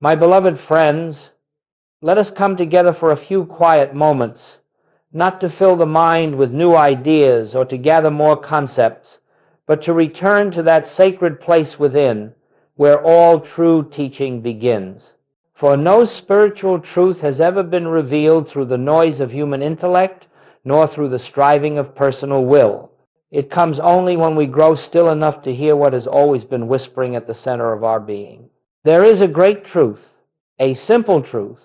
My beloved friends, let us come together for a few quiet moments, not to fill the mind with new ideas or to gather more concepts, but to return to that sacred place within where all true teaching begins. For no spiritual truth has ever been revealed through the noise of human intellect, nor through the striving of personal will. It comes only when we grow still enough to hear what has always been whispering at the center of our being. There is a great truth, a simple truth,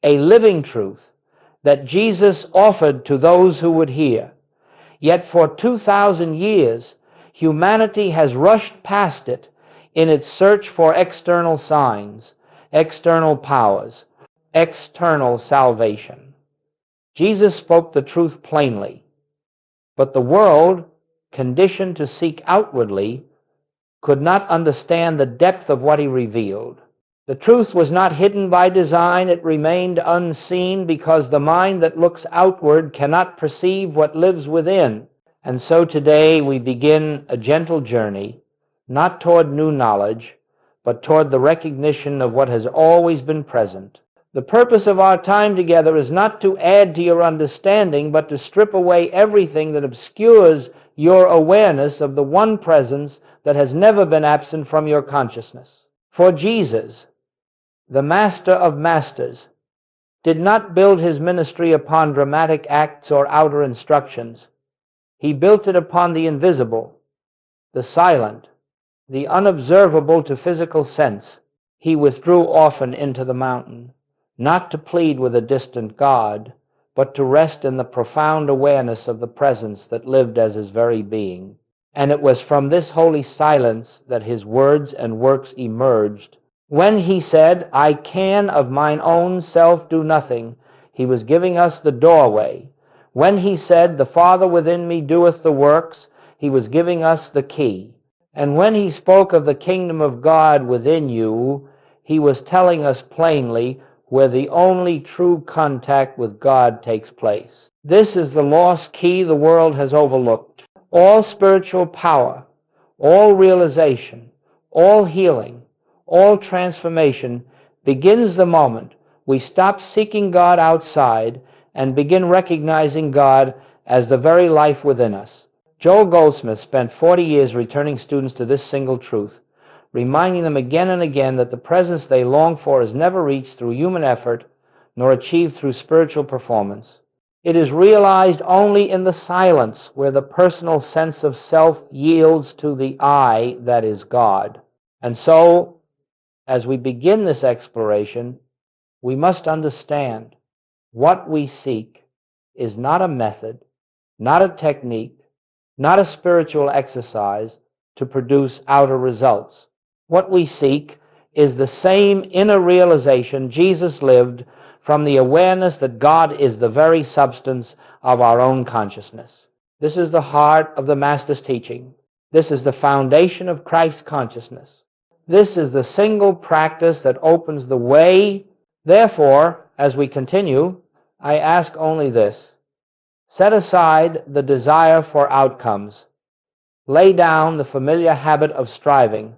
a living truth, that Jesus offered to those who would hear. Yet for 2,000 years, humanity has rushed past it in its search for external signs, external powers, external salvation. Jesus spoke the truth plainly, but the world, conditioned to seek outwardly, could not understand the depth of what he revealed. The truth was not hidden by design, it remained unseen because the mind that looks outward cannot perceive what lives within. And so today we begin a gentle journey, not toward new knowledge, but toward the recognition of what has always been present. The purpose of our time together is not to add to your understanding, but to strip away everything that obscures your awareness of the one presence that has never been absent from your consciousness. For Jesus, the Master of Masters, did not build his ministry upon dramatic acts or outer instructions. He built it upon the invisible, the silent, the unobservable to physical sense. He withdrew often into the mountain, not to plead with a distant God, but to rest in the profound awareness of the presence that lived as his very being. And it was from this holy silence that his words and works emerged. When he said, "I can of mine own self do nothing," he was giving us the doorway. When he said, "The Father within me doeth the works," he was giving us the key. And when he spoke of the kingdom of God within you, he was telling us plainly where the only true contact with God takes place. This is the lost key the world has overlooked. All spiritual power, all realization, all healing, all transformation begins the moment we stop seeking God outside and begin recognizing God as the very life within us. Joel Goldsmith spent 40 years returning students to this single truth, reminding them again and again that the presence they long for is never reached through human effort nor achieved through spiritual performance. It is realized only in the silence where the personal sense of self yields to the I that is God. And so, as we begin this exploration, we must understand what we seek is not a method, not a technique, not a spiritual exercise to produce outer results. What we seek is the same inner realization Jesus lived from the awareness that God is the very substance of our own consciousness. This is the heart of the Master's teaching. This is the foundation of Christ's consciousness. This is the single practice that opens the way. Therefore, as we continue, I ask only this: set aside the desire for outcomes. Lay down the familiar habit of striving.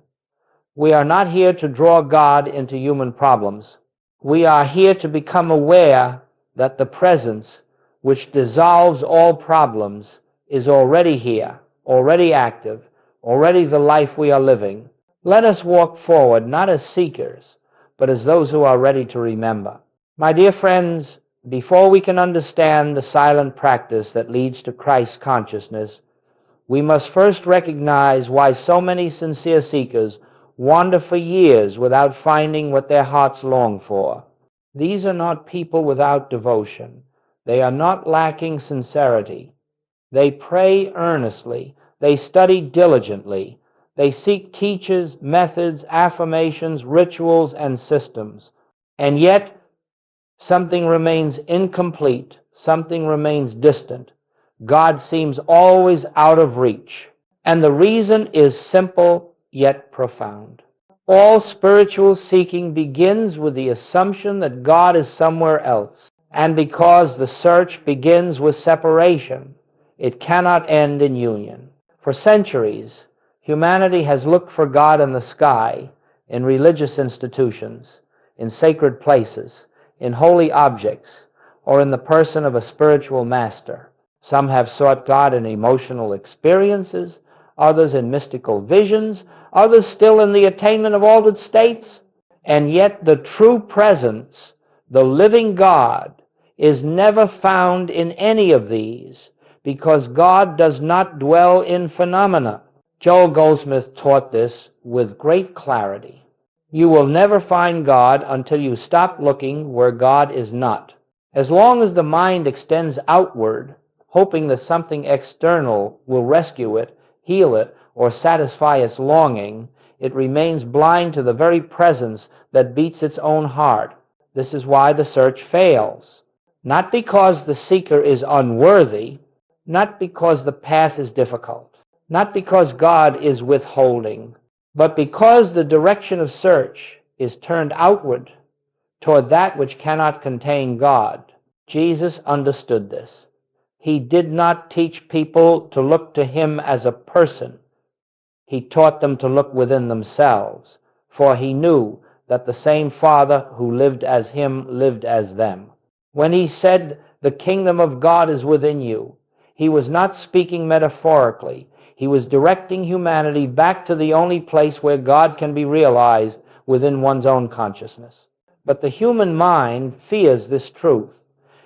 We are not here to draw God into human problems. We are here to become aware that the presence, which dissolves all problems, is already here, already active, already the life we are living. Let us walk forward not as seekers, but as those who are ready to remember. My dear friends, before we can understand the silent practice that leads to Christ's consciousness, we must first recognize why so many sincere seekers wander for years without finding what their hearts long for. These are not people without devotion. They are not lacking sincerity. They pray earnestly. They study diligently. They seek teachers, methods, affirmations, rituals, and systems. And yet, something remains incomplete. Something remains distant. God seems always out of reach. And the reason is simple yet profound. All spiritual seeking begins with the assumption that God is somewhere else. And because the search begins with separation, it cannot end in union. For centuries, humanity has looked for God in the sky, in religious institutions, in sacred places, in holy objects, or in the person of a spiritual master. Some have sought God in emotional experiences, others in mystical visions, others still in the attainment of altered states. And yet the true presence, the living God, is never found in any of these, because God does not dwell in phenomena. Joel Goldsmith taught this with great clarity. You will never find God until you stop looking where God is not. As long as the mind extends outward, hoping that something external will rescue it, heal it, or satisfy its longing, it remains blind to the very presence that beats its own heart. This is why the search fails. Not because the seeker is unworthy, not because the path is difficult, not because God is withholding, but because the direction of search is turned outward toward that which cannot contain God. Jesus understood this. He did not teach people to look to him as a person. He taught them to look within themselves, for he knew that the same Father who lived as him lived as them. When he said, "The kingdom of God is within you," he was not speaking metaphorically. He was directing humanity back to the only place where God can be realized, within one's own consciousness. But the human mind fears this truth.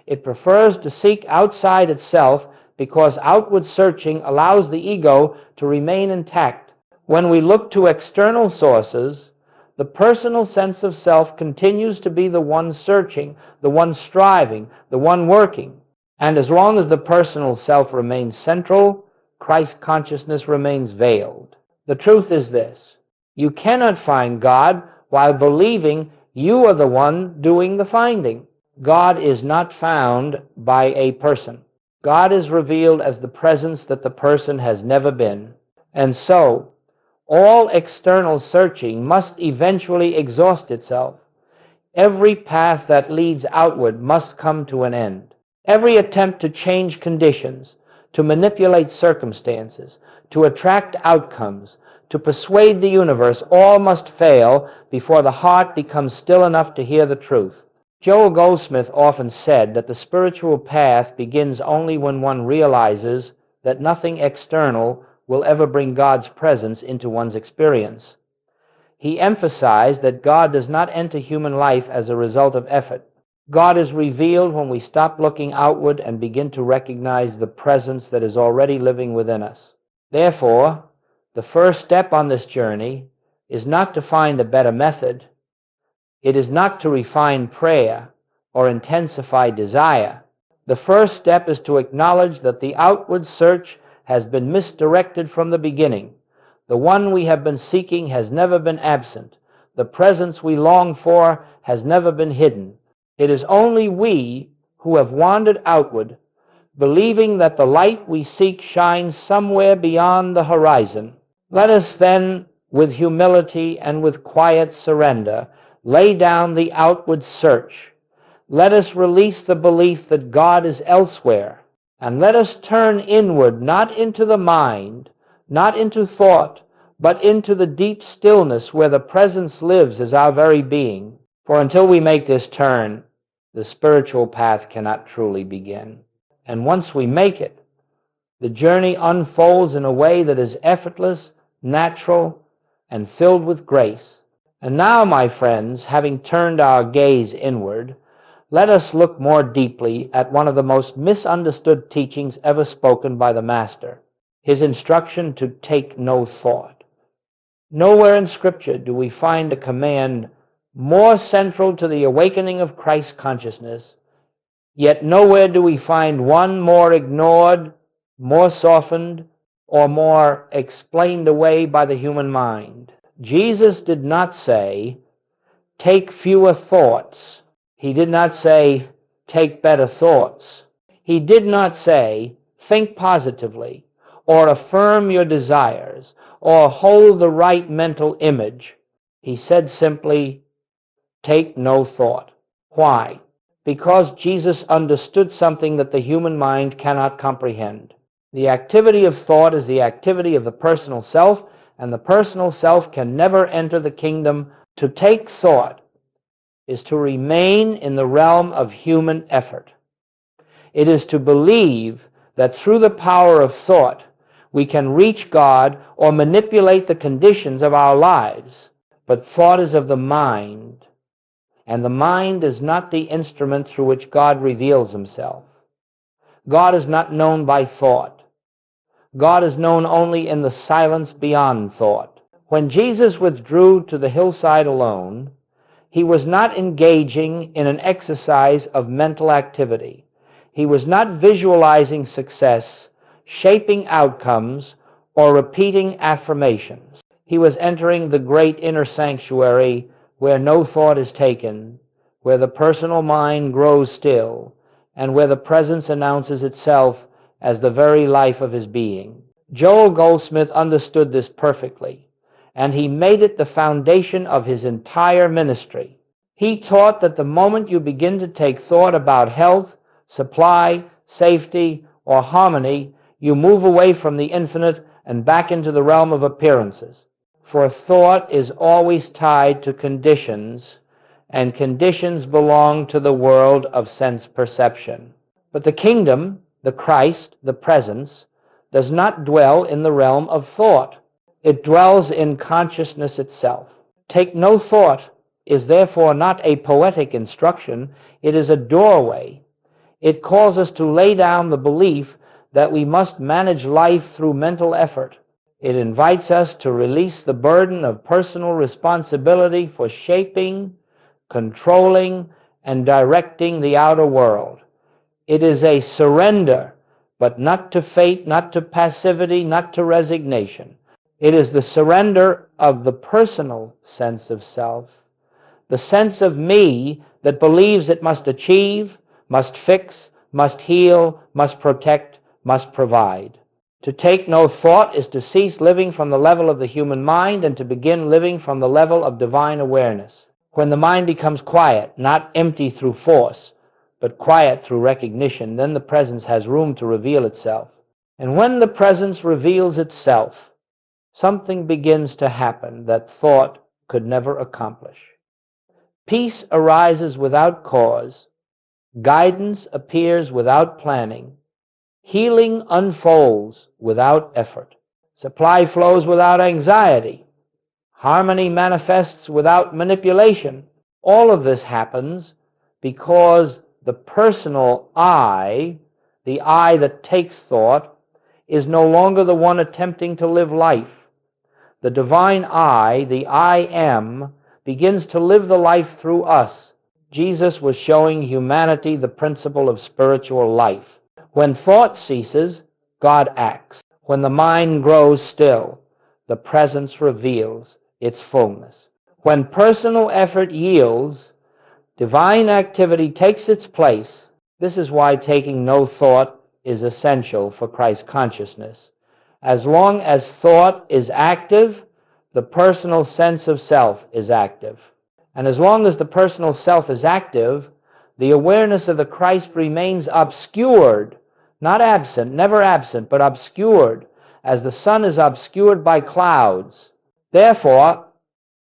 It prefers to seek outside itself because outward searching allows the ego to remain intact. When we look to external sources, the personal sense of self continues to be the one searching, the one striving, the one working. And as long as the personal self remains central, Christ consciousness remains veiled. The truth is this: you cannot find God while believing you are the one doing the finding. God is not found by a person. God is revealed as the presence that the person has never been. And so, all external searching must eventually exhaust itself. Every path that leads outward must come to an end. Every attempt to change conditions, to manipulate circumstances, to attract outcomes, to persuade the universe, all must fail before the heart becomes still enough to hear the truth. Joel Goldsmith often said that the spiritual path begins only when one realizes that nothing external will ever bring God's presence into one's experience. He emphasized that God does not enter human life as a result of effort. God is revealed when we stop looking outward and begin to recognize the presence that is already living within us. Therefore, the first step on this journey is not to find a better method. It is not to refine prayer or intensify desire. The first step is to acknowledge that the outward search has been misdirected from the beginning. The one we have been seeking has never been absent. The presence we long for has never been hidden. It is only we who have wandered outward, believing that the light we seek shines somewhere beyond the horizon. Let us then, with humility and with quiet surrender, lay down the outward search. Let us release the belief that God is elsewhere, and let us turn inward, not into the mind, not into thought, but into the deep stillness where the presence lives as our very being. For until we make this turn, the spiritual path cannot truly begin. And once we make it, the journey unfolds in a way that is effortless, natural, and filled with grace. And now, my friends, having turned our gaze inward, let us look more deeply at one of the most misunderstood teachings ever spoken by the Master, his instruction to take no thought. Nowhere in Scripture do we find a command more central to the awakening of Christ consciousness, yet nowhere do we find one more ignored, more softened, or more explained away by the human mind. Jesus did not say, "Take fewer thoughts." He did not say, "Take better thoughts." He did not say, "Think positively," or "affirm your desires," or "hold the right mental image." He said simply, "Take no thought." Why? Because Jesus understood something that the human mind cannot comprehend. The activity of thought is the activity of the personal self, and the personal self can never enter the kingdom. To take thought is to remain in the realm of human effort. It is to believe that through the power of thought we can reach God or manipulate the conditions of our lives. But thought is of the mind, and the mind is not the instrument through which God reveals himself. God is not known by thought. God is known only in the silence beyond thought. When Jesus withdrew to the hillside alone, he was not engaging in an exercise of mental activity. He was not visualizing success, shaping outcomes, or repeating affirmations. He was entering the great inner sanctuary where no thought is taken, where the personal mind grows still, and where the presence announces itself as the very life of his being. Joel Goldsmith understood this perfectly, and he made it the foundation of his entire ministry. He taught that the moment you begin to take thought about health, supply, safety, or harmony, you move away from the infinite and back into the realm of appearances. For thought is always tied to conditions, and conditions belong to the world of sense perception. But the kingdom, the Christ, the presence, does not dwell in the realm of thought. It dwells in consciousness itself. Take no thought is therefore not a poetic instruction, it is a doorway. It calls us to lay down the belief that we must manage life through mental effort. It invites us to release the burden of personal responsibility for shaping, controlling, and directing the outer world. It is a surrender, but not to fate, not to passivity, not to resignation. It is the surrender of the personal sense of self, the sense of me that believes it must achieve, must fix, must heal, must protect, must provide. To take no thought is to cease living from the level of the human mind and to begin living from the level of divine awareness. When the mind becomes quiet, not empty through force, but quiet through recognition, then the presence has room to reveal itself. And when the presence reveals itself, something begins to happen that thought could never accomplish. Peace arises without cause, guidance appears without planning, healing unfolds without effort, supply flows without anxiety, harmony manifests without manipulation. All of this happens because the personal I, the I that takes thought, is no longer the one attempting to live life. The divine I, the I am, begins to live the life through us. Jesus was showing humanity the principle of spiritual life. When thought ceases, God acts. When the mind grows still, the presence reveals its fullness. When personal effort yields, divine activity takes its place. This is why taking no thought is essential for Christ consciousness. As long as thought is active, the personal sense of self is active. And as long as the personal self is active, the awareness of the Christ remains obscured, not absent, never absent, but obscured, as the sun is obscured by clouds. Therefore,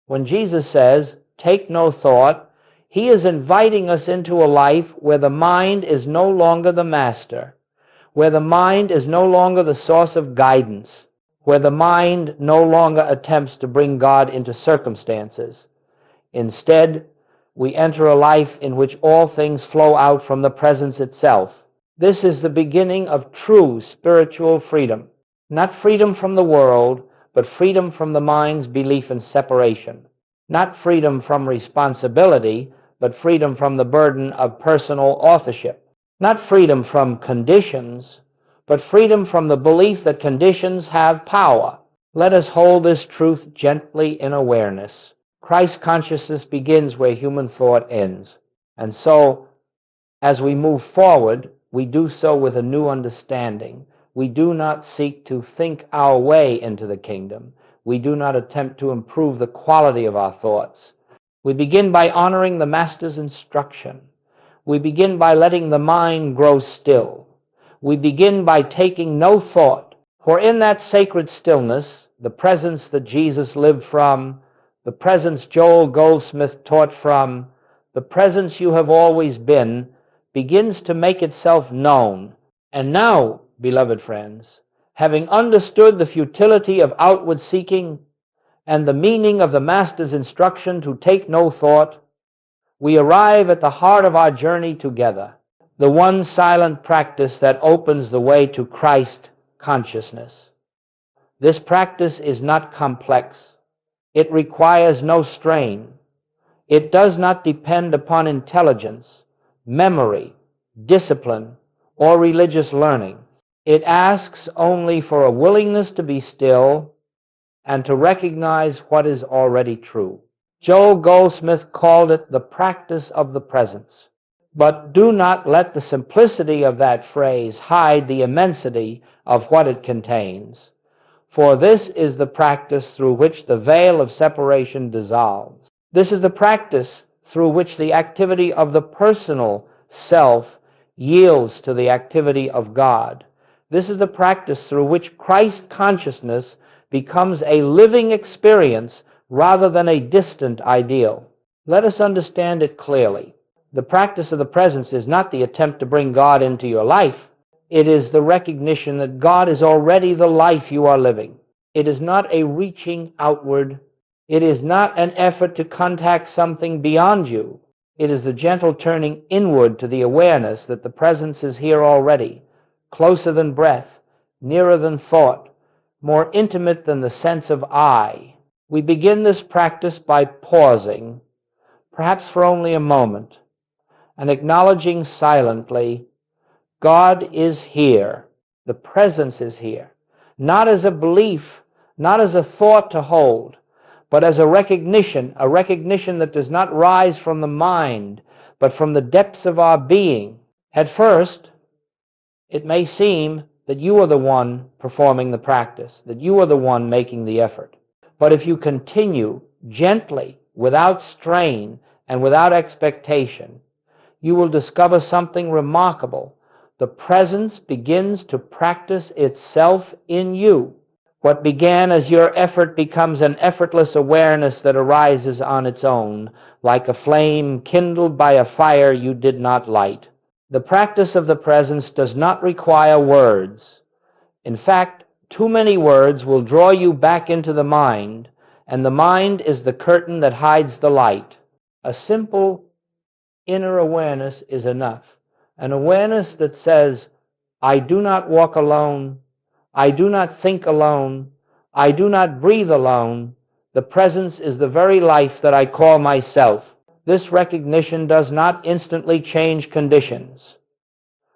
when Jesus says, take no thought, he is inviting us into a life where the mind is no longer the master, where the mind is no longer the source of guidance, where the mind no longer attempts to bring God into circumstances. Instead, we enter a life in which all things flow out from the presence itself. This is the beginning of true spiritual freedom. Not freedom from the world, but freedom from the mind's belief in separation. Not freedom from responsibility, but freedom from the burden of personal authorship. Not freedom from conditions, but freedom from the belief that conditions have power. Let us hold this truth gently in awareness. Christ consciousness begins where human thought ends. And so, as we move forward, we do so with a new understanding. We do not seek to think our way into the kingdom. We do not attempt to improve the quality of our thoughts. We begin by honoring the Master's instruction. We begin by letting the mind grow still. We begin by taking no thought. For in that sacred stillness, the presence that Jesus lived from, the presence Joel Goldsmith taught from, The presence you have always been begins to make itself known. And now, beloved friends, having understood the futility of outward seeking and the meaning of the Master's instruction to take no thought, we arrive at the heart of our journey together, the one silent practice that opens the way to Christ consciousness. This practice is not complex. It requires no strain. It does not depend upon intelligence, memory, discipline, or religious learning. It asks only for a willingness to be still and to recognize what is already true. Joel Goldsmith called it the practice of the presence. But do not let the simplicity of that phrase hide the immensity of what it contains. For this is the practice through which the veil of separation dissolves. This is the practice through which the activity of the personal self yields to the activity of God. This is the practice through which Christ consciousness becomes a living experience rather than a distant ideal. Let us understand it clearly. The practice of the presence is not the attempt to bring God into your life. It is the recognition that God is already the life you are living. It is not a reaching outward. It is not an effort to contact something beyond you. It is the gentle turning inward to the awareness that the presence is here already, closer than breath, nearer than thought, more intimate than the sense of I. We begin this practice by pausing, perhaps for only a moment, and acknowledging silently, God is here. The presence is here. Not as a belief, not as a thought to hold, but as a recognition that does not rise from the mind, but from the depths of our being. At first, it may seem that you are the one performing the practice, that you are the one making the effort. But if you continue gently, without strain and without expectation, you will discover something remarkable. The presence begins to practice itself in you. What began as your effort becomes an effortless awareness that arises on its own, like a flame kindled by a fire you did not light. The practice of the presence does not require words. In fact, too many words will draw you back into the mind, and the mind is the curtain that hides the light. A simple inner awareness is enough. An awareness that says, I do not walk alone, I do not think alone, I do not breathe alone. The presence is the very life that I call myself. This recognition does not instantly change conditions.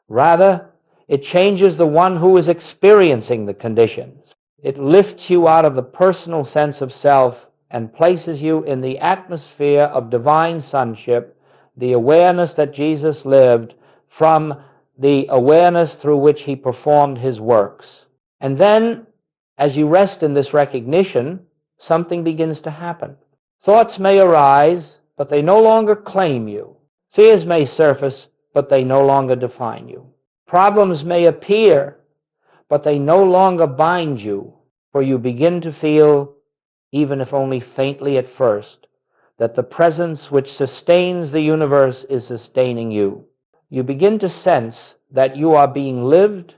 Rather, it changes the one who is experiencing the conditions. It lifts you out of the personal sense of self and places you in the atmosphere of divine sonship, the awareness that Jesus lived from the awareness through which he performed his works. And then, as you rest in this recognition, something begins to happen. Thoughts may arise, but they no longer claim you. Fears may surface, but they no longer define you. Problems may appear, but they no longer bind you, for you begin to feel, even if only faintly at first, that the presence which sustains the universe is sustaining you. You begin to sense that you are being lived,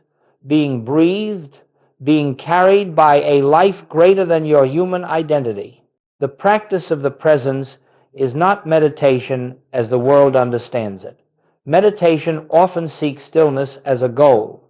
being breathed, being carried by a life greater than your human identity. The practice of the presence is not meditation as the world understands it. Meditation often seeks stillness as a goal,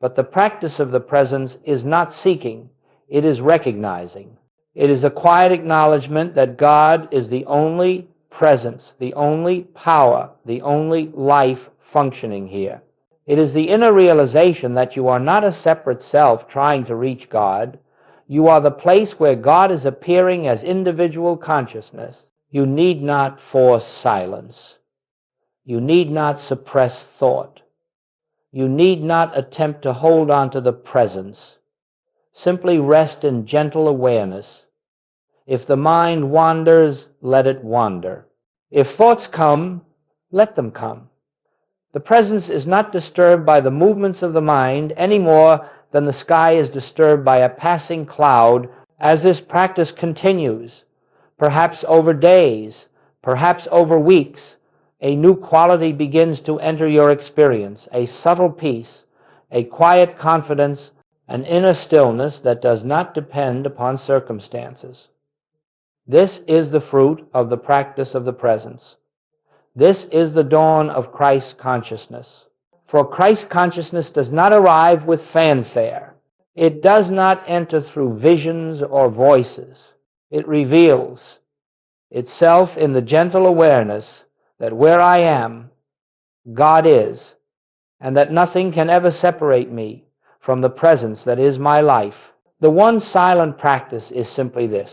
but the practice of the presence is not seeking, it is recognizing. It is a quiet acknowledgement that God is the only presence, the only power, the only life functioning here. It is the inner realization that you are not a separate self trying to reach God. You are the place where God is appearing as individual consciousness. You need not force silence. You need not suppress thought. You need not attempt to hold on to the presence. Simply rest in gentle awareness. If the mind wanders, let it wander. If thoughts come, let them come. The presence is not disturbed by the movements of the mind any more than the sky is disturbed by a passing cloud. As this practice continues, perhaps over days, perhaps over weeks, A new quality begins to enter your experience, a subtle peace, a quiet confidence, an inner stillness that does not depend upon circumstances. This is the fruit of the practice of the presence. This is the dawn of Christ consciousness. For Christ consciousness does not arrive with fanfare. It does not enter through visions or voices. It reveals itself in the gentle awareness that where I am, God is, and that nothing can ever separate me from the presence that is my life. The one silent practice is simply this: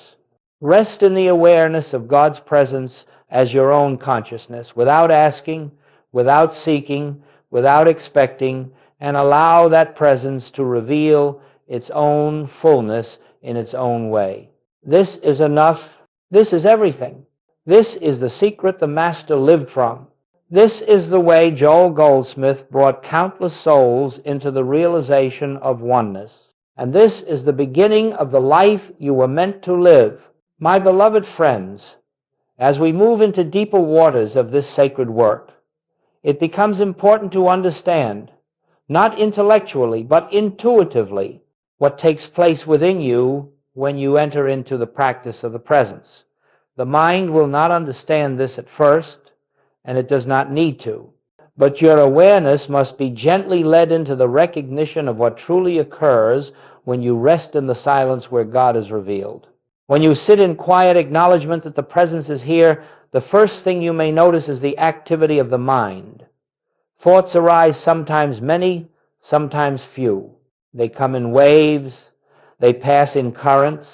rest in the awareness of God's presence as your own consciousness, without asking, without seeking, without expecting, and allow that presence to reveal its own fullness in its own way. This is enough. This is everything. This is the secret the Master lived from. This is the way Joel Goldsmith brought countless souls into the realization of oneness. And this is the beginning of the life you were meant to live. My beloved friends, as we move into deeper waters of this sacred work, it becomes important to understand, not intellectually, but intuitively, what takes place within you when you enter into the practice of the presence. The mind will not understand this at first, and it does not need to. But your awareness must be gently led into the recognition of what truly occurs when you rest in the silence where God is revealed. When you sit in quiet acknowledgement that the presence is here, the first thing you may notice is the activity of the mind. Thoughts arise, sometimes many, sometimes few. They come in waves, they pass in currents,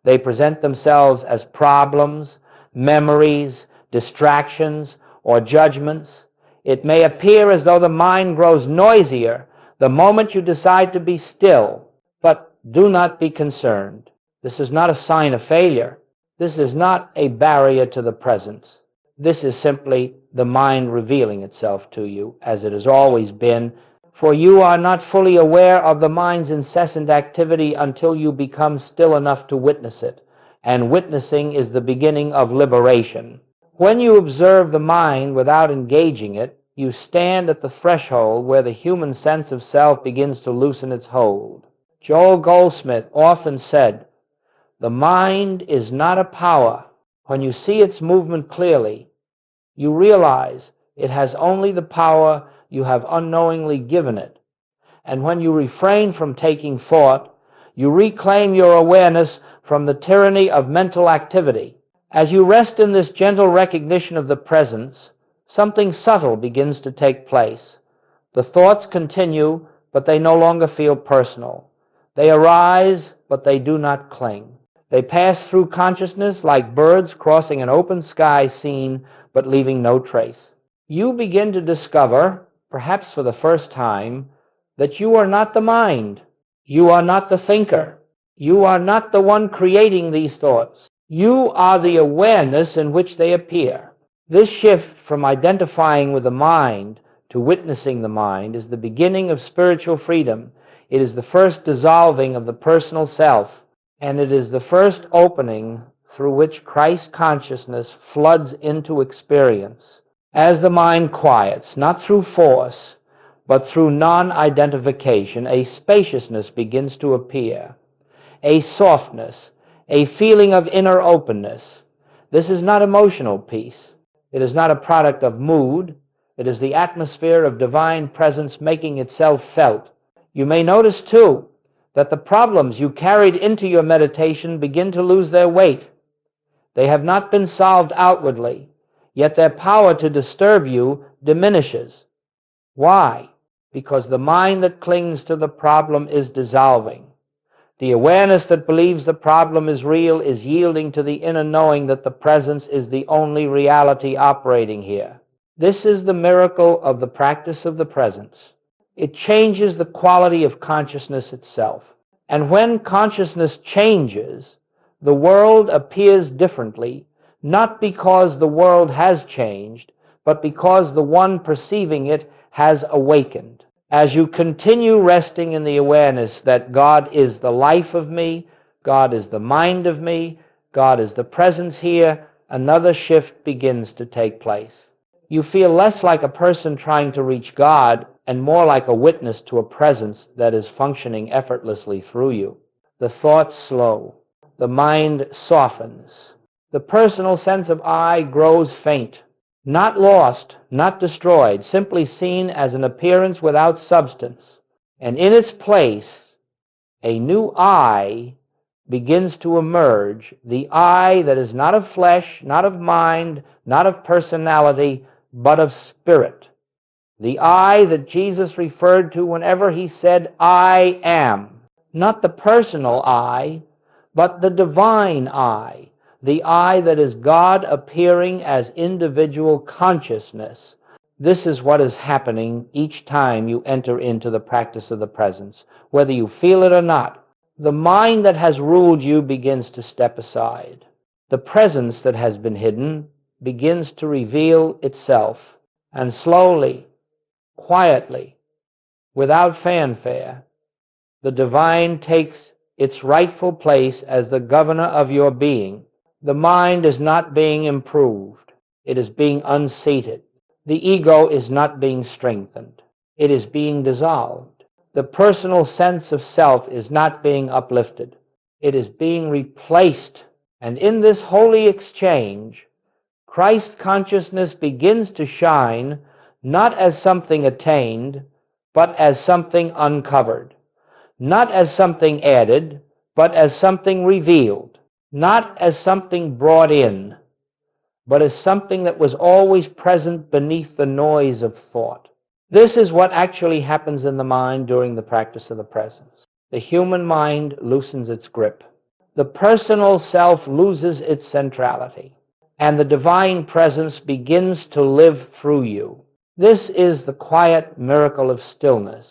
they present themselves as problems, memories, distractions, or judgments. It may appear as though the mind grows noisier the moment you decide to be still, but do not be concerned. This is not a sign of failure. This is not a barrier to the presence. This is simply the mind revealing itself to you, as it has always been, for you are not fully aware of the mind's incessant activity until you become still enough to witness it, and witnessing is the beginning of liberation. When you observe the mind without engaging it, you stand at the threshold where the human sense of self begins to loosen its hold. Joel Goldsmith often said, "The mind is not a power. When you see its movement clearly, you realize it has only the power you have unknowingly given it. And when you refrain from taking thought, you reclaim your awareness from the tyranny of mental activity. As you rest in this gentle recognition of the presence, something subtle begins to take place. The thoughts continue, but they no longer feel personal. They arise, but they do not cling. They pass through consciousness like birds crossing an open sky scene, but leaving no trace. You begin to discover, perhaps for the first time, that you are not the mind. You are not the thinker. You are not the one creating these thoughts. You are the awareness in which they appear. This shift from identifying with the mind to witnessing the mind is the beginning of spiritual freedom. It is the first dissolving of the personal self, and it is the first opening through which Christ consciousness floods into experience. As the mind quiets, not through force, but through non-identification, a spaciousness begins to appear, a softness, a feeling of inner openness. This is not emotional peace. It is not a product of mood. It is the atmosphere of divine presence making itself felt. You may notice, too, that the problems you carried into your meditation begin to lose their weight. They have not been solved outwardly, yet their power to disturb you diminishes. Why? Because the mind that clings to the problem is dissolving. The awareness that believes the problem is real is yielding to the inner knowing that the presence is the only reality operating here. This is the miracle of the practice of the presence. It changes the quality of consciousness itself. And when consciousness changes, the world appears differently, not because the world has changed, but because the one perceiving it has awakened. As you continue resting in the awareness that God is the life of me, God is the mind of me, God is the presence here, another shift begins to take place. You feel less like a person trying to reach God and more like a witness to a presence that is functioning effortlessly through you. The thoughts slow. The mind softens. The personal sense of I grows faint. Not lost, not destroyed, simply seen as an appearance without substance. And in its place, a new I begins to emerge, the I that is not of flesh, not of mind, not of personality, but of spirit. The I that Jesus referred to whenever he said, I am. Not the personal I, but the divine I. The I that is God appearing as individual consciousness. This is what is happening each time you enter into the practice of the presence, whether you feel it or not. The mind that has ruled you begins to step aside. The presence that has been hidden begins to reveal itself, and slowly, quietly, without fanfare, the divine takes its rightful place as the governor of your being. The mind is not being improved. It is being unseated. The ego is not being strengthened. It is being dissolved. The personal sense of self is not being uplifted. It is being replaced. And in this holy exchange, Christ consciousness begins to shine not as something attained, but as something uncovered. Not as something added, but as something revealed. Not as something brought in, but as something that was always present beneath the noise of thought. This is what actually happens in the mind during the practice of the presence. The human mind loosens its grip. The personal self loses its centrality, and the divine presence begins to live through you. This is the quiet miracle of stillness.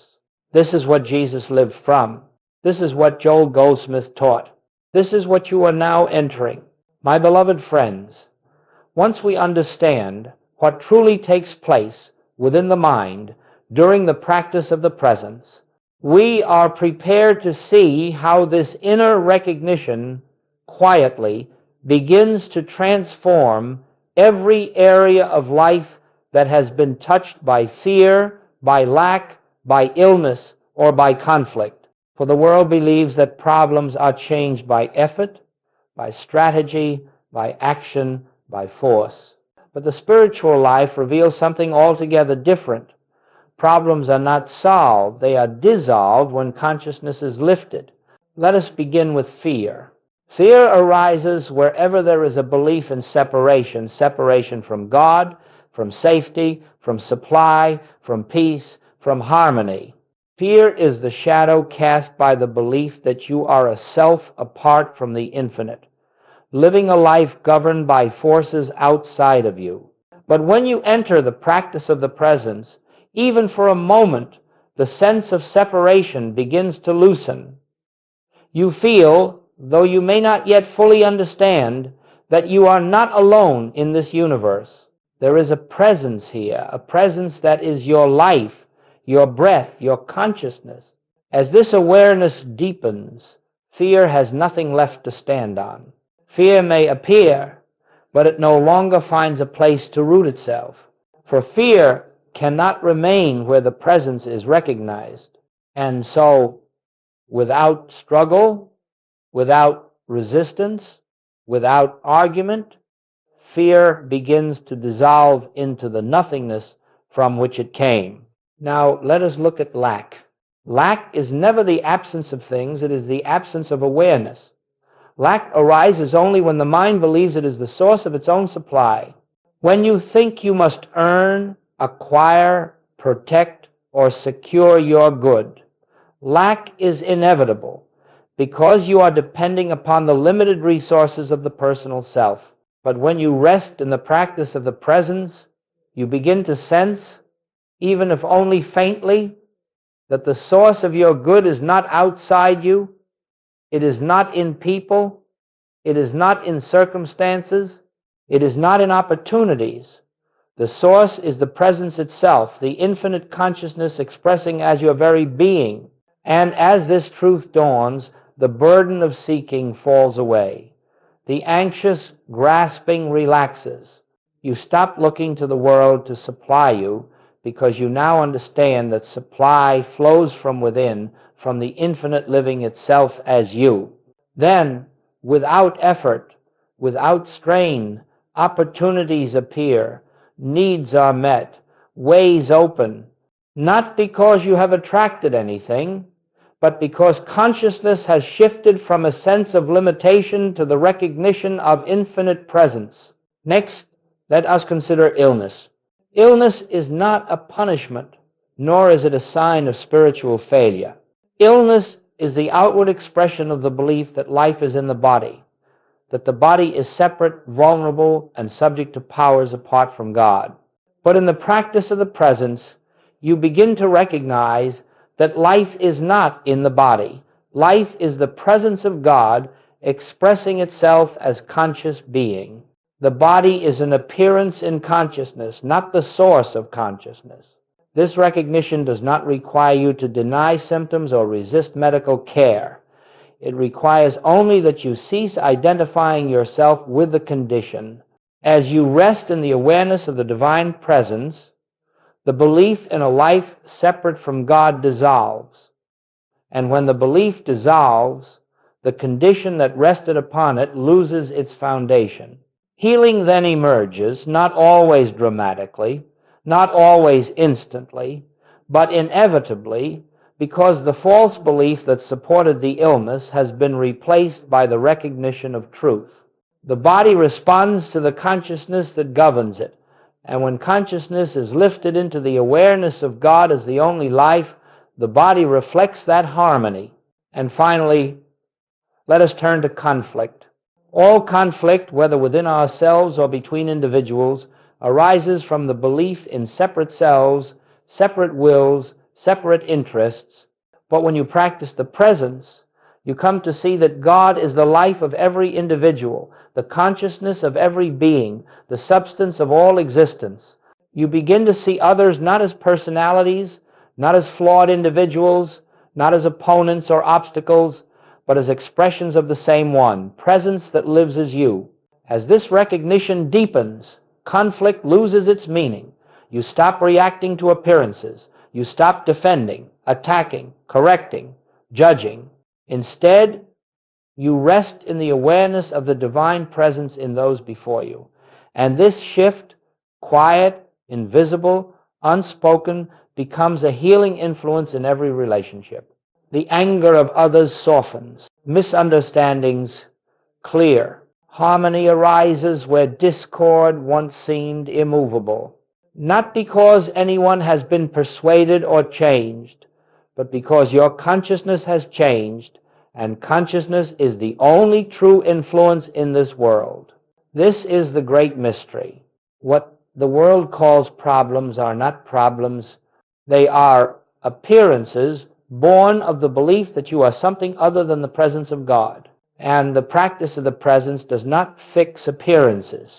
This is what Jesus lived from. This is what Joel Goldsmith taught. This is what you are now entering. My beloved friends, once we understand what truly takes place within the mind during the practice of the presence, we are prepared to see how this inner recognition quietly begins to transform every area of life that has been touched by fear, by lack, by illness, or by conflict. For the world believes that problems are changed by effort, by strategy, by action, by force. But the spiritual life reveals something altogether different. Problems are not solved, they are dissolved when consciousness is lifted. Let us begin with fear. Fear arises wherever there is a belief in separation, separation from God, from safety, from supply, from peace, from harmony. Fear is the shadow cast by the belief that you are a self apart from the infinite, living a life governed by forces outside of you. But when you enter the practice of the presence, even for a moment, the sense of separation begins to loosen. You feel, though you may not yet fully understand, that you are not alone in this universe. There is a presence here, a presence that is your life, your breath, your consciousness. As this awareness deepens, fear has nothing left to stand on. Fear may appear, but it no longer finds a place to root itself. For fear cannot remain where the presence is recognized. And so, without struggle, without resistance, without argument, fear begins to dissolve into the nothingness from which it came. Now, let us look at lack. Lack is never the absence of things, it is the absence of awareness. Lack arises only when the mind believes it is the source of its own supply. When you think you must earn, acquire, protect, or secure your good, lack is inevitable because you are depending upon the limited resources of the personal self. But when you rest in the practice of the presence, you begin to sense, even if only faintly, that the source of your good is not outside you, it is not in people, it is not in circumstances, it is not in opportunities. The source is the presence itself, the infinite consciousness expressing as your very being. And as this truth dawns, the burden of seeking falls away. The anxious grasping relaxes. You stop looking to the world to supply you because you now understand that supply flows from within, from the infinite living itself as you. Then, without effort, without strain, opportunities appear, needs are met, ways open, not because you have attracted anything, but because consciousness has shifted from a sense of limitation to the recognition of infinite presence. Next, let us consider illness. Illness is not a punishment, nor is it a sign of spiritual failure. Illness is the outward expression of the belief that life is in the body, that the body is separate, vulnerable, and subject to powers apart from God. But in the practice of the presence, you begin to recognize that life is not in the body. Life is the presence of God expressing itself as conscious being. The body is an appearance in consciousness, not the source of consciousness. This recognition does not require you to deny symptoms or resist medical care. It requires only that you cease identifying yourself with the condition. As you rest in the awareness of the divine presence, the belief in a life separate from God dissolves. And when the belief dissolves, the condition that rested upon it loses its foundation. Healing then emerges, not always dramatically, not always instantly, but inevitably, because the false belief that supported the illness has been replaced by the recognition of truth. The body responds to the consciousness that governs it, and when consciousness is lifted into the awareness of God as the only life, the body reflects that harmony. And finally, let us turn to conflict. All conflict, whether within ourselves or between individuals, arises from the belief in separate selves, separate wills, separate interests. But when you practice the presence, you come to see that God is the life of every individual, the consciousness of every being, the substance of all existence. You begin to see others not as personalities, not as flawed individuals, not as opponents or obstacles, but as expressions of the same one, presence that lives as you. As this recognition deepens, conflict loses its meaning. You stop reacting to appearances. You stop defending, attacking, correcting, judging. Instead, you rest in the awareness of the divine presence in those before you. And this shift, quiet, invisible, unspoken, becomes a healing influence in every relationship. The anger of others softens, misunderstandings clear. Harmony arises where discord once seemed immovable. Not because anyone has been persuaded or changed, but because your consciousness has changed, and consciousness is the only true influence in this world. This is the great mystery. What the world calls problems are not problems. They are appearances born of the belief that you are something other than the presence of God. And the practice of the presence does not fix appearances.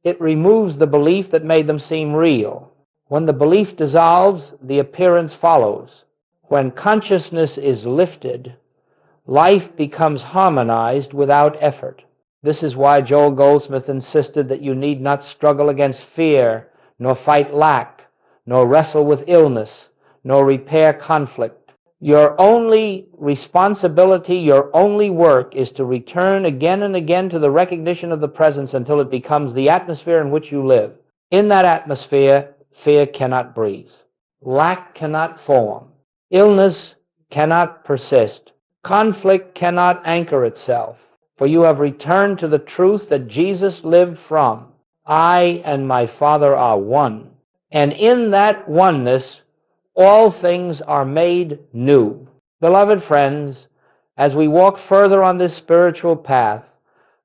It removes the belief that made them seem real. When the belief dissolves, the appearance follows. When consciousness is lifted, life becomes harmonized without effort. This is why Joel Goldsmith insisted that you need not struggle against fear, nor fight lack, nor wrestle with illness, nor repair conflict. Your only responsibility, your only work is to return again and again to the recognition of the presence until it becomes the atmosphere in which you live. In that atmosphere, fear cannot breathe. Lack cannot form. Illness cannot persist. Conflict cannot anchor itself. For you have returned to the truth that Jesus lived from. I and my Father are one. And in that oneness, all things are made new. Beloved friends, as we walk further on this spiritual path,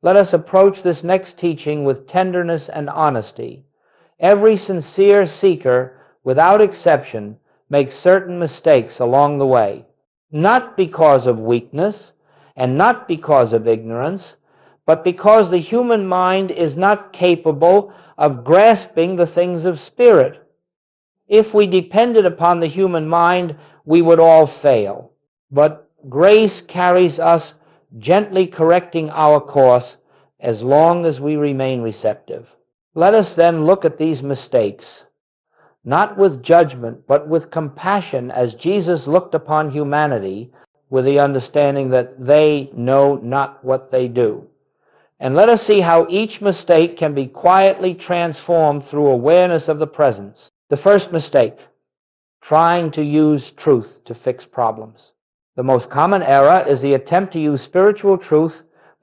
let us approach this next teaching with tenderness and honesty. Every sincere seeker, without exception, makes certain mistakes along the way, not because of weakness and not because of ignorance, but because the human mind is not capable of grasping the things of spirit. If we depended upon the human mind, we would all fail. But grace carries us, gently correcting our course as long as we remain receptive. Let us then look at these mistakes, not with judgment, but with compassion, as Jesus looked upon humanity with the understanding that they know not what they do. And let us see how each mistake can be quietly transformed through awareness of the presence. The first mistake, trying to use truth to fix problems. The most common error is the attempt to use spiritual truth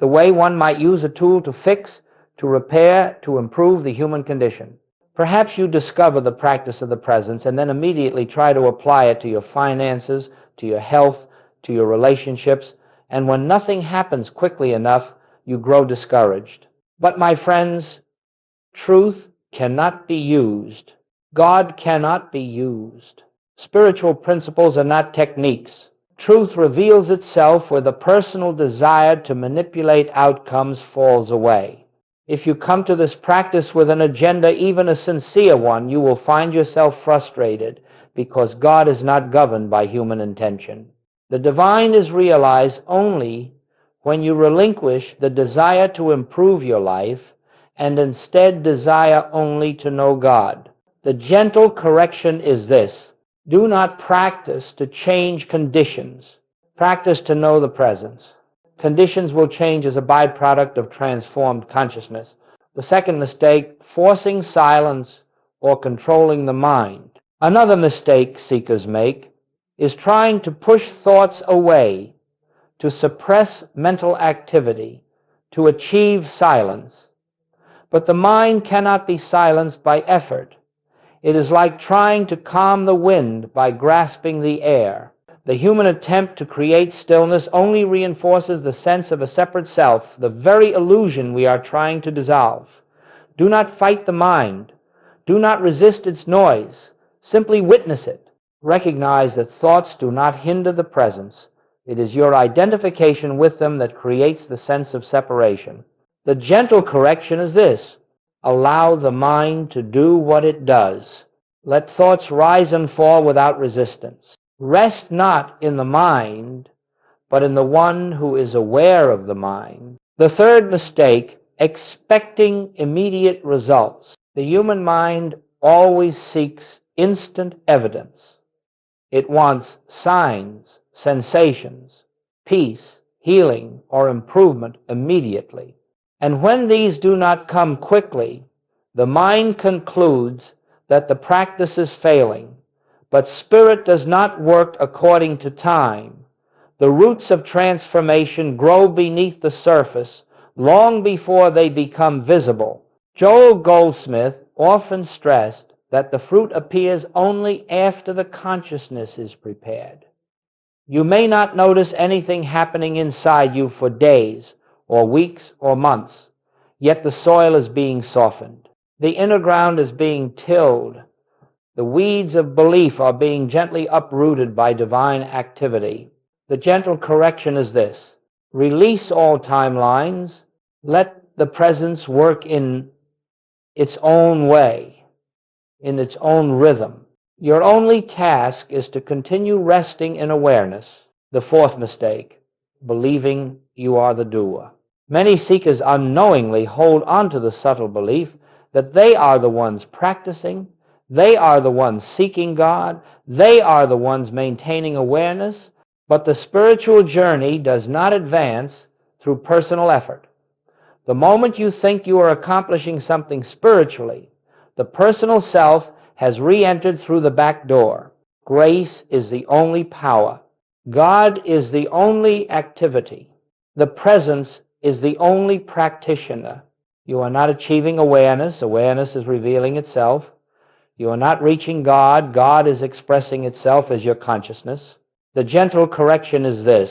the way one might use a tool to fix, to repair, to improve the human condition. Perhaps you discover the practice of the presence and then immediately try to apply it to your finances, to your health, to your relationships, and when nothing happens quickly enough, you grow discouraged. But my friends, truth cannot be used. God cannot be used. Spiritual principles are not techniques. Truth reveals itself where the personal desire to manipulate outcomes falls away. If you come to this practice with an agenda, even a sincere one, you will find yourself frustrated because God is not governed by human intention. The divine is realized only when you relinquish the desire to improve your life and instead desire only to know God. The gentle correction is this: do not practice to change conditions. Practice to know the presence. Conditions will change as a byproduct of transformed consciousness. The second mistake, forcing silence or controlling the mind. Another mistake seekers make is trying to push thoughts away, to suppress mental activity, to achieve silence. But the mind cannot be silenced by effort. It is like trying to calm the wind by grasping the air. The human attempt to create stillness only reinforces the sense of a separate self, the very illusion we are trying to dissolve. Do not fight the mind. Do not resist its noise. Simply witness it. Recognize that thoughts do not hinder the presence. It is your identification with them that creates the sense of separation. The gentle correction is this: allow the mind to do what it does. Let thoughts rise and fall without resistance. Rest not in the mind, but in the one who is aware of the mind. The third mistake, expecting immediate results. The human mind always seeks instant evidence. It wants signs, sensations, peace, healing, or improvement immediately. And when these do not come quickly, the mind concludes that the practice is failing. But spirit does not work according to time. The roots of transformation grow beneath the surface long before they become visible. Joel Goldsmith often stressed that the fruit appears only after the consciousness is prepared. You may not notice anything happening inside you for days or weeks or months, yet the soil is being softened. The inner ground is being tilled. The weeds of belief are being gently uprooted by divine activity. The gentle correction is this: release all timelines. Let the presence work in its own way, in its own rhythm. Your only task is to continue resting in awareness. The fourth mistake, believing you are the doer. Many seekers unknowingly hold on to the subtle belief that they are the ones practicing, they are the ones seeking God, they are the ones maintaining awareness, but the spiritual journey does not advance through personal effort. The moment you think you are accomplishing something spiritually, the personal self has re-entered through the back door. Grace is the only power. God is the only activity. The presence is the only practitioner. You are not achieving awareness. Awareness is revealing itself. You are not reaching God. God is expressing itself as your consciousness. The gentle correction is this: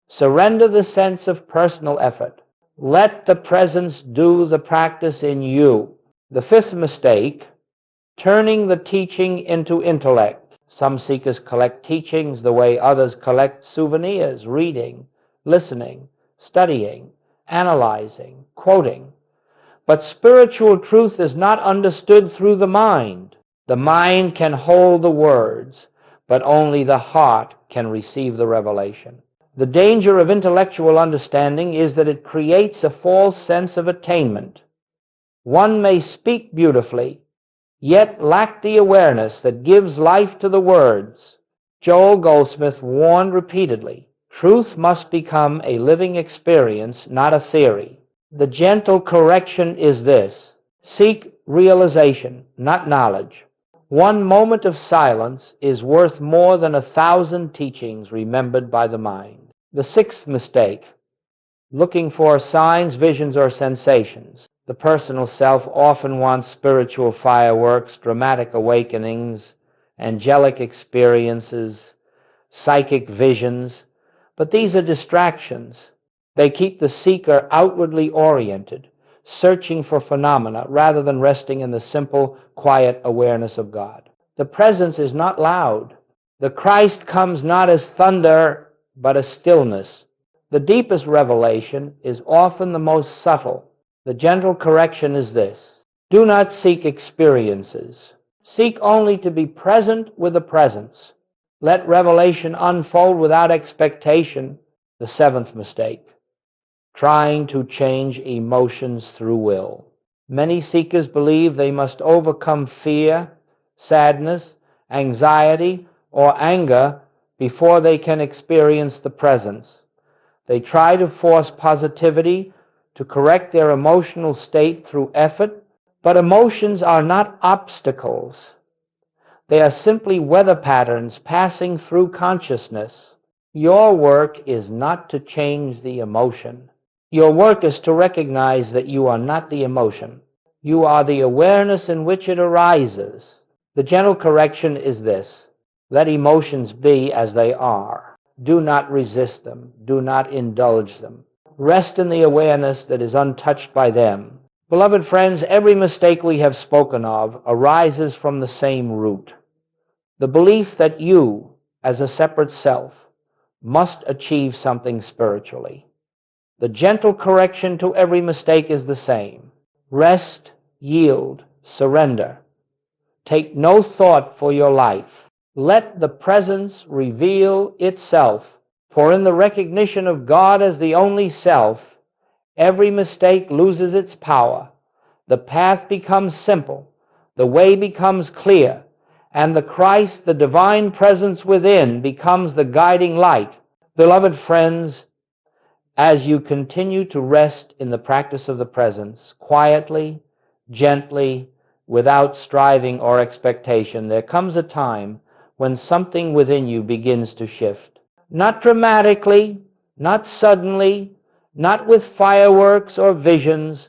surrender the sense of personal effort. Let the presence do the practice in you. The fifth mistake, turning the teaching into intellect. Some seekers collect teachings the way others collect souvenirs, reading, listening, studying, analyzing, quoting. But spiritual truth is not understood through the mind. The mind can hold the words, but only the heart can receive the revelation. The danger of intellectual understanding is that it creates a false sense of attainment. One may speak beautifully, yet lack the awareness that gives life to the words. Joel Goldsmith warned repeatedly, truth must become a living experience, not a theory. The gentle correction is this: seek realization, not knowledge. One moment of silence is worth more than 1,000 teachings remembered by the mind. The sixth mistake: looking for signs, visions, or sensations. The personal self often wants spiritual fireworks, dramatic awakenings, angelic experiences, psychic visions, but these are distractions. They keep the seeker outwardly oriented, searching for phenomena rather than resting in the simple, quiet awareness of God. The presence is not loud. The Christ comes not as thunder, but as stillness. The deepest revelation is often the most subtle. The gentle correction is this: do not seek experiences. Seek only to be present with the presence. Let revelation unfold without expectation. The seventh mistake: trying to change emotions through will. Many seekers believe they must overcome fear, sadness, anxiety, or anger before they can experience the presence. They try to force positivity, to correct their emotional state through effort, but emotions are not obstacles. They are simply weather patterns passing through consciousness. Your work is not to change the emotion. Your work is to recognize that you are not the emotion. You are the awareness in which it arises. The gentle correction is this: let emotions be as they are. Do not resist them. Do not indulge them. Rest in the awareness that is untouched by them. Beloved friends, every mistake we have spoken of arises from the same root: the belief that you, as a separate self, must achieve something spiritually. The gentle correction to every mistake is the same: rest, yield, surrender. Take no thought for your life. Let the presence reveal itself, for in the recognition of God as the only self, every mistake loses its power. The path becomes simple, the way becomes clear, and the Christ, the divine presence within, becomes the guiding light. Beloved friends, as you continue to rest in the practice of the presence, quietly, gently, without striving or expectation, there comes a time when something within you begins to shift. Not dramatically, not suddenly, not with fireworks or visions,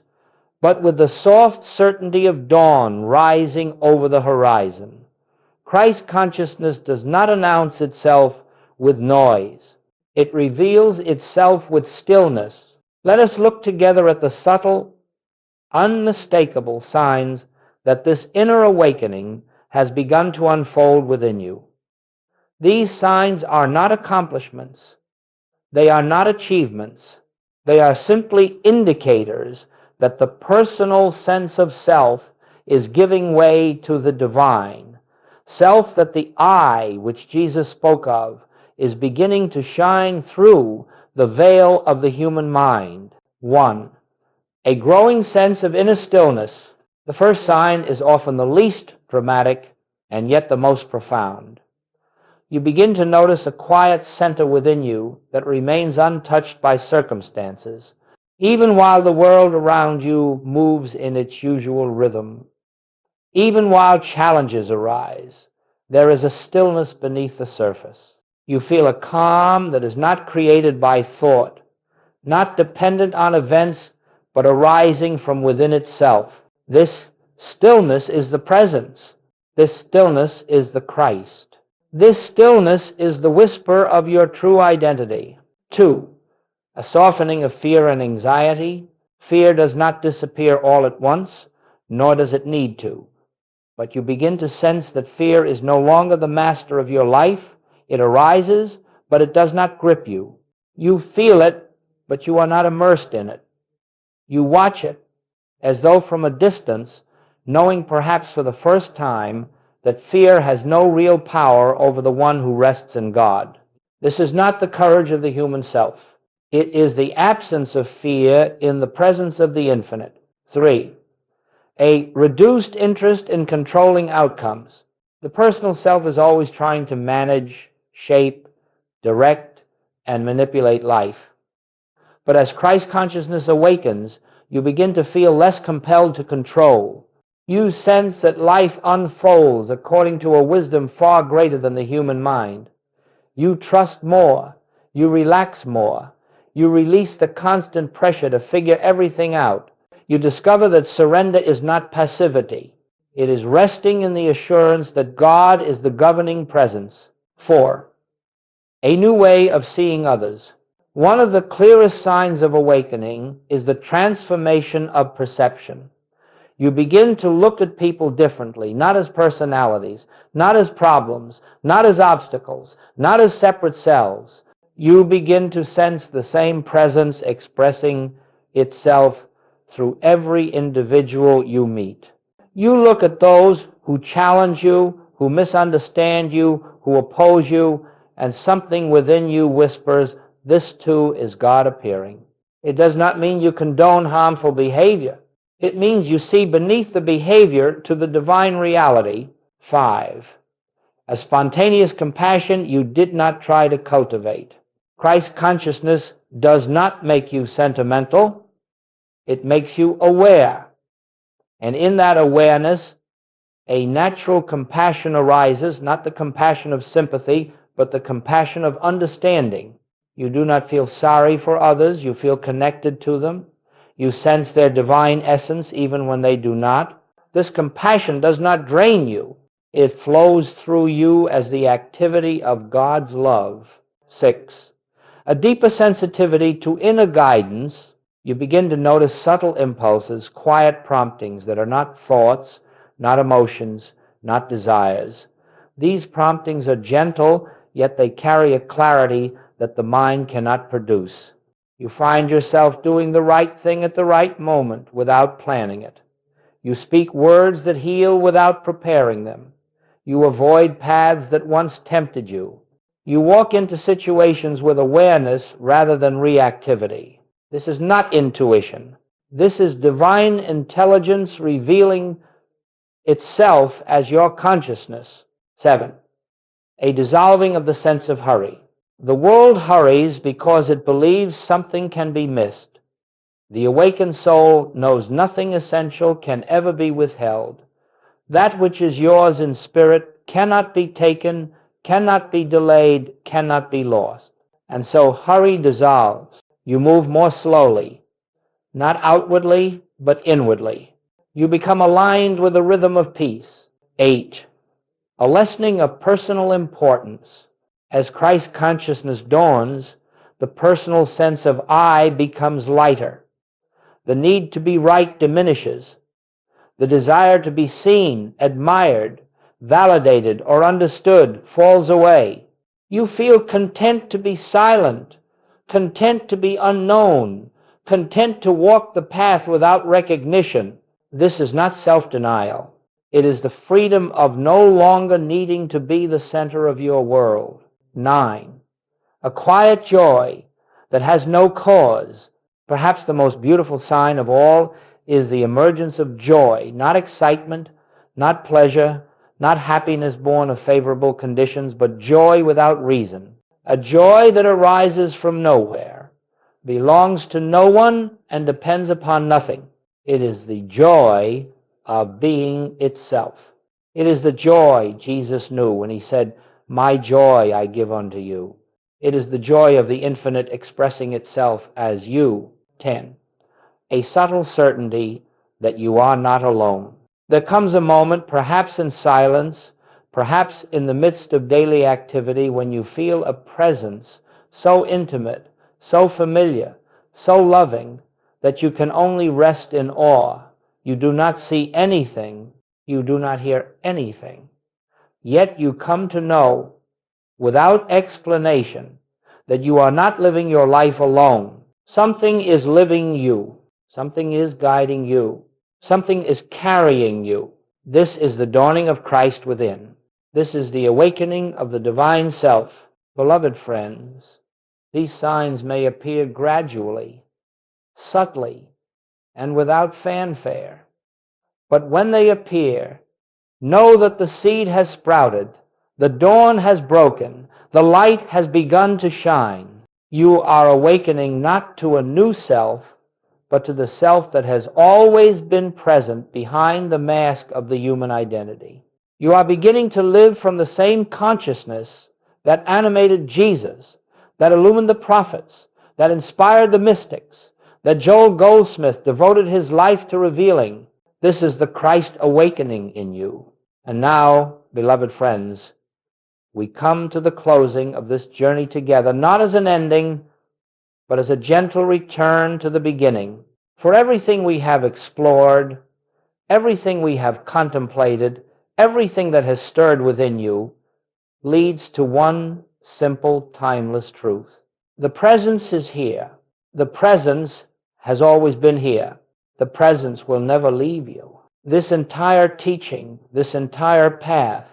but with the soft certainty of dawn rising over the horizon. Christ consciousness does not announce itself with noise. It reveals itself with stillness. Let us look together at the subtle, unmistakable signs that this inner awakening has begun to unfold within you. These signs are not accomplishments. They are not achievements. They are simply indicators that the personal sense of self is giving way to the divine. Self, that the I, which Jesus spoke of, is beginning to shine through the veil of the human mind. 1. A growing sense of inner stillness. The first sign is often the least dramatic and yet the most profound. You begin to notice a quiet center within you that remains untouched by circumstances, even while the world around you moves in its usual rhythm. Even while challenges arise, there is a stillness beneath the surface. You feel a calm that is not created by thought, not dependent on events, but arising from within itself. This stillness is the presence. This stillness is the Christ. This stillness is the whisper of your true identity. 2. A softening of fear and anxiety. Fear does not disappear all at once, nor does it need to. But you begin to sense that fear is no longer the master of your life. It arises, but it does not grip you. You feel it, but you are not immersed in it. You watch it, as though from a distance, knowing perhaps for the first time that fear has no real power over the one who rests in God. This is not the courage of the human self. It is the absence of fear in the presence of the infinite. 3. A reduced interest in controlling outcomes. The personal self is always trying to manage, shape, direct, and manipulate life. But as Christ consciousness awakens, you begin to feel less compelled to control. You sense that life unfolds according to a wisdom far greater than the human mind. You trust more. You relax more. You release the constant pressure to figure everything out. You discover that surrender is not passivity. It is resting in the assurance that God is the governing presence. 4. A new way of seeing others. One of the clearest signs of awakening is the transformation of perception. You begin to look at people differently, not as personalities, not as problems, not as obstacles, not as separate selves. You begin to sense the same presence expressing itself through every individual you meet. You look at those who challenge you, who misunderstand you, who oppose you, and something within you whispers, this too is God appearing. It does not mean you condone harmful behavior. It means you see beneath the behavior to the divine reality. 5. A spontaneous compassion you did not try to cultivate. Christ consciousness does not make you sentimental. It makes you aware. And in that awareness, a natural compassion arises, not the compassion of sympathy, but the compassion of understanding. You do not feel sorry for others. You feel connected to them. You sense their divine essence even when they do not. This compassion does not drain you. It flows through you as the activity of God's love. 6. A deeper sensitivity to inner guidance. You begin to notice subtle impulses, quiet promptings that are not thoughts, not emotions, not desires. These promptings are gentle, yet they carry a clarity that the mind cannot produce. You find yourself doing the right thing at the right moment without planning it. You speak words that heal without preparing them. You avoid paths that once tempted you. You walk into situations with awareness rather than reactivity. This is not intuition. This is divine intelligence revealing itself as your consciousness. 7. A dissolving of the sense of hurry. The world hurries because it believes something can be missed. The awakened soul knows nothing essential can ever be withheld. That which is yours in spirit cannot be taken, cannot be delayed, cannot be lost. And so hurry dissolves. You move more slowly, not outwardly, but inwardly. You become aligned with the rhythm of peace. 8. A lessening of personal importance. As Christ consciousness dawns, the personal sense of I becomes lighter. The need to be right diminishes. The desire to be seen, admired, validated, or understood falls away. You feel content to be silent, content to be unknown, content to walk the path without recognition. This is not self-denial. It is the freedom of no longer needing to be the center of your world. 9. A quiet joy that has no cause. Perhaps the most beautiful sign of all is the emergence of joy, not excitement, not pleasure, not happiness born of favorable conditions, but joy without reason. A joy that arises from nowhere, belongs to no one, and depends upon nothing. It is the joy of being itself. It is the joy Jesus knew when he said, "My joy I give unto you." It is the joy of the infinite expressing itself as you. 10. A subtle certainty that you are not alone. There comes a moment, perhaps in silence, perhaps in the midst of daily activity, when you feel a presence so intimate, so familiar, so loving, that you can only rest in awe. You do not see anything, you do not hear anything. Yet you come to know, without explanation, that you are not living your life alone. Something is living you. Something is guiding you. Something is carrying you. This is the dawning of Christ within. This is the awakening of the divine self. Beloved friends, these signs may appear gradually, subtly, and without fanfare. But when they appear, know that the seed has sprouted, the dawn has broken, the light has begun to shine. You are awakening not to a new self, but to the self that has always been present behind the mask of the human identity. You are beginning to live from the same consciousness that animated Jesus, that illumined the prophets, that inspired the mystics, that Joel Goldsmith devoted his life to revealing. This is the Christ awakening in you. And now, beloved friends, we come to the closing of this journey together, not as an ending, but as a gentle return to the beginning. For everything we have explored, everything we have contemplated, everything that has stirred within you leads to one simple, timeless truth. The presence is here. The presence has always been here. The presence will never leave you. This entire teaching, this entire path,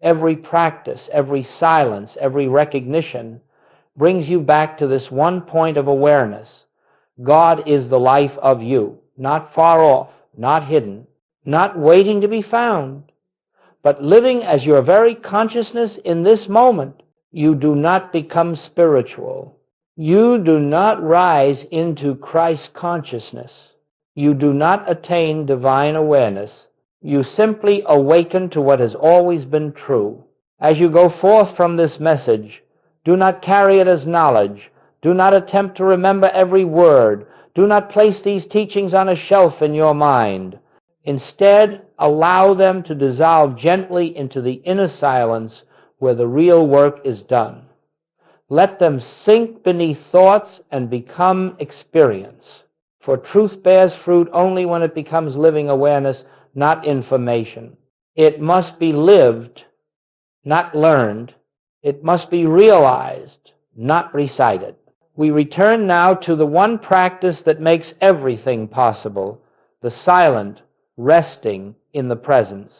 every practice, every silence, every recognition brings you back to this one point of awareness. God is the life of you, not far off, not hidden, not waiting to be found, but living as your very consciousness in this moment. You do not become spiritual. You do not rise into Christ consciousness. You do not attain divine awareness. You simply awaken to what has always been true. As you go forth from this message, do not carry it as knowledge. Do not attempt to remember every word. Do not place these teachings on a shelf in your mind. Instead, allow them to dissolve gently into the inner silence where the real work is done. Let them sink beneath thoughts and become experience. For truth bears fruit only when it becomes living awareness, not information. It must be lived, not learned. It must be realized, not recited. We return now to the one practice that makes everything possible, the silent resting in the presence.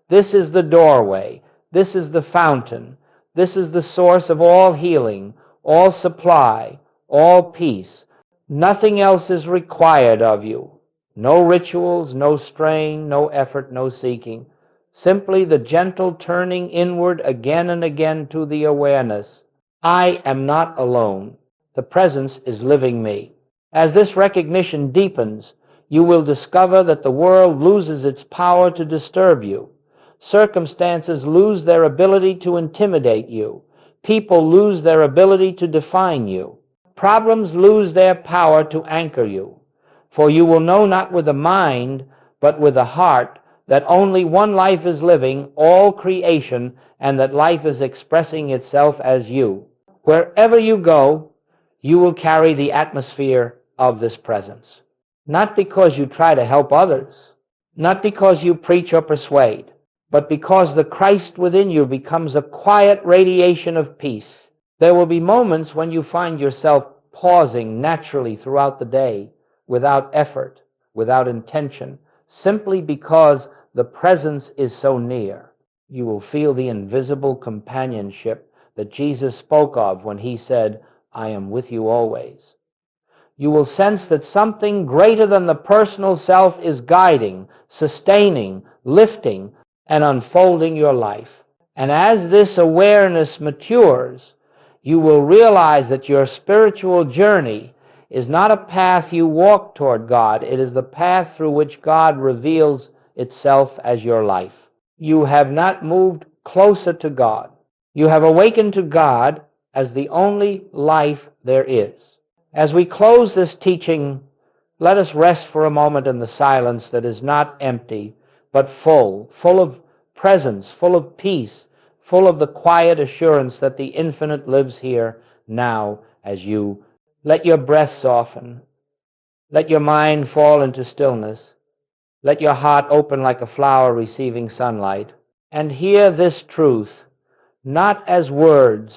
This is the doorway. This is the fountain. This is the source of all healing, all supply, all peace. Nothing else is required of you. No rituals, no strain, no effort, no seeking. Simply the gentle turning inward again and again to the awareness. I am not alone. The presence is living me. As this recognition deepens, you will discover that the world loses its power to disturb you. Circumstances lose their ability to intimidate you. People lose their ability to define you. Problems lose their power to anchor you. For you will know not with the mind, but with the heart, that only one life is living, all creation, and that life is expressing itself as you. Wherever you go, you will carry the atmosphere of this presence. Not because you try to help others, not because you preach or persuade, but because the Christ within you becomes a quiet radiation of peace. There will be moments when you find yourself pausing naturally throughout the day, without effort, without intention, simply because the presence is so near. You will feel the invisible companionship that Jesus spoke of when he said, I am with you always. You will sense that something greater than the personal self is guiding, sustaining, lifting, and unfolding your life. And as this awareness matures, you will realize that your spiritual journey is not a path you walk toward God. It is the path through which God reveals itself as your life. You have not moved closer to God. You have awakened to God as the only life there is. As we close this teaching, let us rest for a moment in the silence that is not empty, but full of presence, full of peace, full of the quiet assurance that the infinite lives here now as you. Let your breath soften. Let your mind fall into stillness. Let your heart open like a flower receiving sunlight. And hear this truth, not as words,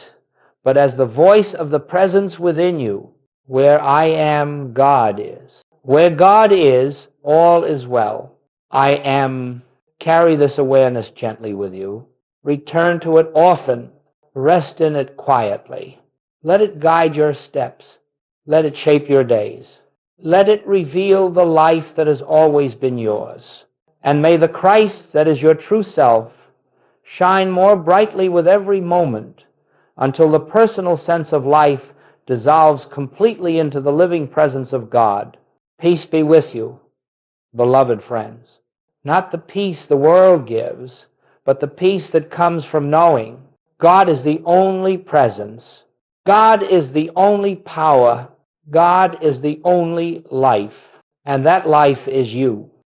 but as the voice of the presence within you. Where I am, God is. Where God is, all is well. I am. Carry this awareness gently with you. Return to it often. Rest in it quietly. Let it guide your steps. Let it shape your days. Let it reveal the life that has always been yours. And may the Christ that is your true self shine more brightly with every moment until the personal sense of life dissolves completely into the living presence of God. Peace be with you, beloved friends. Not the peace the world gives, but the peace that comes from knowing God is the only presence. God is the only power. God is the only life. And that life is you.